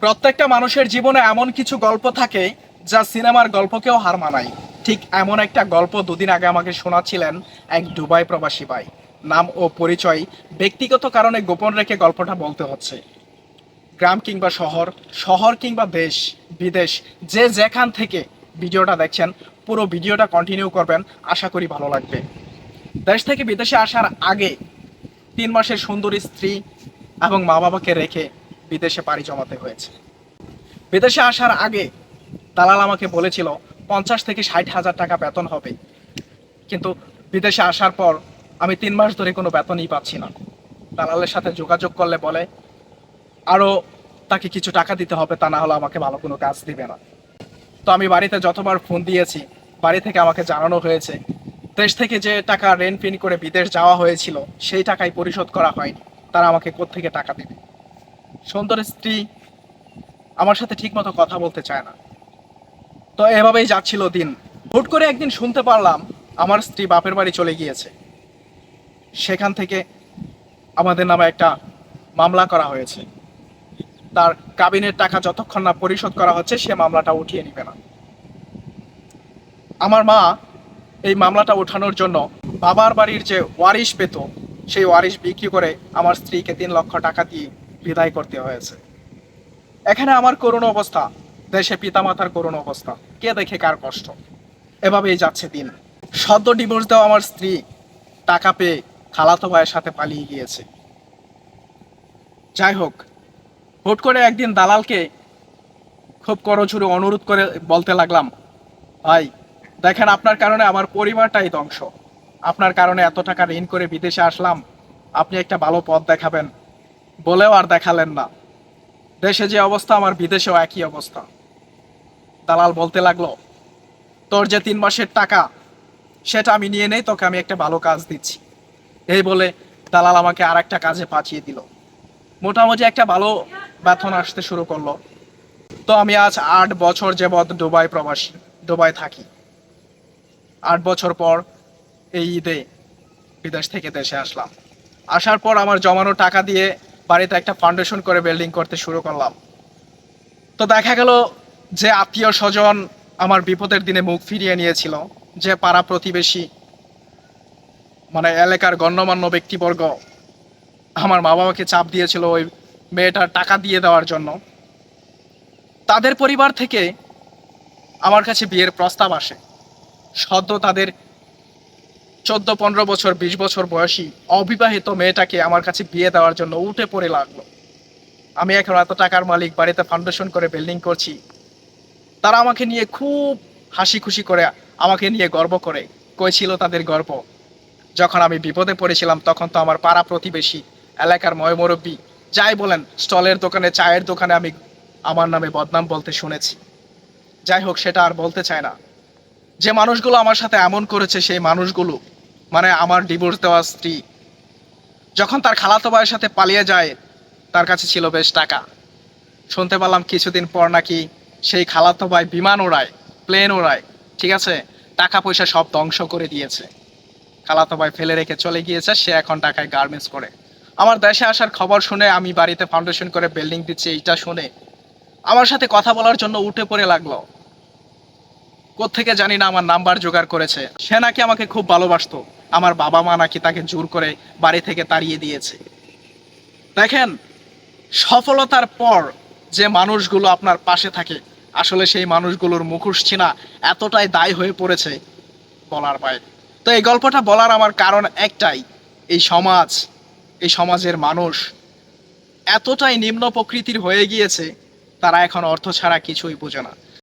প্রত্যেকটা মানুষের জীবনে এমন কিছু গল্প থাকে যা সিনেমার গল্পকেও হার মানায়। ঠিক এমন একটা গল্প দুদিন আগে আমাকে শোনাচ্ছিলেন এক দুবাই প্রবাসী ভাই। নাম ও পরিচয় ব্যক্তিগত কারণে গোপন রেখে গল্পটা বলতে হচ্ছে। গ্রাম কিংবা শহর, শহর কিংবা দেশ বিদেশ, যে যেখান থেকে ভিডিওটা দেখছেন পুরো ভিডিওটা কন্টিনিউ করবেন, আশা করি ভালো লাগবে। দেশ থেকে বিদেশে আসার আগে 3 মাসের সুন্দরী স্ত্রী এবং মা বাবাকে রেখে বিদেশে পাড়ি জমাতে হয়েছে। বিদেশে আসার আগে দালাল আমাকে বলেছিল 50 থেকে 60 হাজার টাকা বেতন হবে, কিন্তু বিদেশে আসার পর আমি 3 মাস ধরে কোনো বেতনই পাচ্ছি না। দালালের সাথে যোগাযোগ করলে বলে আরও তাকে কিছু টাকা দিতে হবে, তা না হলে আমাকে ভালো কোনো কাজ দিবে না। তো আমি বাড়িতে যতবার ফোন দিয়েছি, বাড়ি থেকে আমাকে জানানো হয়েছে দেশ থেকে যে টাকা রেন্ট পিন করে বিদেশ যাওয়া হয়েছিল সেই টাকাই পরিশোধ করা হয়নি, তারা আমাকে কোত্থেকে টাকা দেবে। সুন্দর স্ত্রী আমার সাথে ঠিকমতো কথা বলতে চায় না। তো এভাবেই যাচ্ছিল দিন। হুট করে একদিন শুনতে পারলাম আমার স্ত্রী বাপের বাড়ি চলে গিয়েছে। সেখান থেকে আমাদের নামে একটা মামলা করা হয়েছে। তার কাবিনের টাকা যতক্ষণ না পরিশোধ করা হচ্ছে সে মামলাটা উঠিয়ে নিবে না। আমার মা এই মামলাটা ওঠানোর জন্য বাবার বাড়ির যে ওয়ারিশ পেত সেই ওয়ারিশ বিক্রি করে আমার স্ত্রীকে 3 লক্ষ টাকা দিয়ে বিদায় করতে হয়েছে। এখানে আমার করুণ অবস্থা, দেশে পিতামাতার করুণ অবস্থা, কে দেখে কার কষ্ট। এভাবেই যাচ্ছে দিন। সদ্য ডিভোর্স দেওয়া আমার স্ত্রী টাকা পেয়ে খালাতো ভাইয়ের সাথে পালিয়ে গিয়েছে। যাই হোক, হুট করে একদিন দালালকে খুব করজোরে অনুরোধ করে বলতে লাগলাম, ভাই দেখেন, আপনার কারণে আমার পরিবারটাই ধ্বংস। আপনার কারণে এত টাকা ঋণ করে বিদেশে আসলাম, আপনি একটা ভালো পথ দেখাবেন। বলেও আর দেখালেন না। দেশে যে অবস্থা আমার বিদেশেও একই অবস্থা। দালাল বলতে লাগলো, তোর যে 3 মাসের টাকা সেটা আমি নিয়ে নেই, তোকে আমি একটা ভালো কাজ দিচ্ছি। এই বলে দালাল আমাকে আর একটা কাজে পাঠিয়ে দিল। মোটামুটি একটা ভালো বেতন আসতে শুরু করলো। তো আমি আজ 8 বছর যাবৎ দুবাই প্রবাসী, দুবাই থাকি। 8 বছর পর এই ঈদে বিদেশ থেকে দেশে আসলাম। আসার পর আমার জমানো টাকা দিয়ে বাড়িতে একটা ফাউন্ডেশন করে বিল্ডিং করতে শুরু করলাম। তো দেখা গেল যে আত্মীয় স্বজন আমার বিপদের দিনে মুখ ফিরিয়ে নিয়েছিল, যে পাড়া প্রতিবেশী মানে এলাকার গণ্যমান্য ব্যক্তিবর্গ আমার মা বাবাকে চাপ দিয়েছিল ওই মেয়েটার টাকা দিয়ে দেওয়ার জন্য, তাদের পরিবার থেকে আমার কাছে বিয়ের প্রস্তাব আসে। সদ্য তাদের 14-15 বছর 20 বছর বয়সী অবিবাহিত মেয়েটাকে আমার কাছে বিয়ে দেওয়ার জন্য উঠে পড়ে লাগলো। আমি এখন এত টাকার মালিক, বাড়িতে ফাউন্ডেশন করে বিল্ডিং করছি, তারা আমাকে নিয়ে খুব হাসি খুশি করে, আমাকে নিয়ে গর্ব করে। কই ছিল তাদের গর্ব যখন আমি বিপদে পড়েছিলাম? তখন তো আমার পাড়া প্রতিবেশী, এলাকার ময়মুরব্বী যাই বলেন, স্টলের দোকানে, চায়ের দোকানে আমি আমার নামে বদনাম বলতে শুনেছি। যাই হোক, সেটা আর বলতে চায় না। যে মানুষগুলো আমার সাথে এমন করেছে সেই মানুষগুলো, মানে আমার ডিভোর্স দেওয়া স্ত্রী যখন তার খালাতো ভাইয়ের সাথে পালিয়ে যায়, তার কাছে ছিল বেশ টাকা। শুনতে পেলাম কিছুদিন পর নাকি সেই খালাতো ভাই বিমান ওড়ায়, প্লেন ওড়ায়, ঠিক আছে, টাকা পয়সা সব ধ্বংস করে দিয়েছে। খালাতো ভাই ফেলে রেখে চলে গিয়েছে, সে এখন ঢাকায় গার্মেন্টস করে। আমার দেশে আসার খবর শুনে, আমি বাড়িতে ফাউন্ডেশন করে বিল্ডিং দিচ্ছি এইটা শুনে আমার সাথে কথা বলার জন্য উঠে পড়ে লাগলো। কোত্থেকে জানি না আমার নাম্বার জোগাড় করেছে। সে নাকি আমাকে খুব ভালোবাসতো, আমার বাবা মা নাকি তাকে জোর করে বাড়ি থেকে তাড়িয়ে দিয়েছে। দেখেন, সফলতার পর যে মানুষগুলো আপনার পাশে থাকে, আসলে সেই মানুষগুলোর মুখোশ ছিনা এতটাই দায় হয়ে পড়েছে বলার বাইরে। তো এই গল্পটা বলার আমার কারণ একটাই, এই সমাজ, এই সমাজের মানুষ এতটাই নিম্ন প্রকৃতির হয়ে গিয়েছে, তারা এখন অর্থ ছাড়া কিছুই বোঝে না।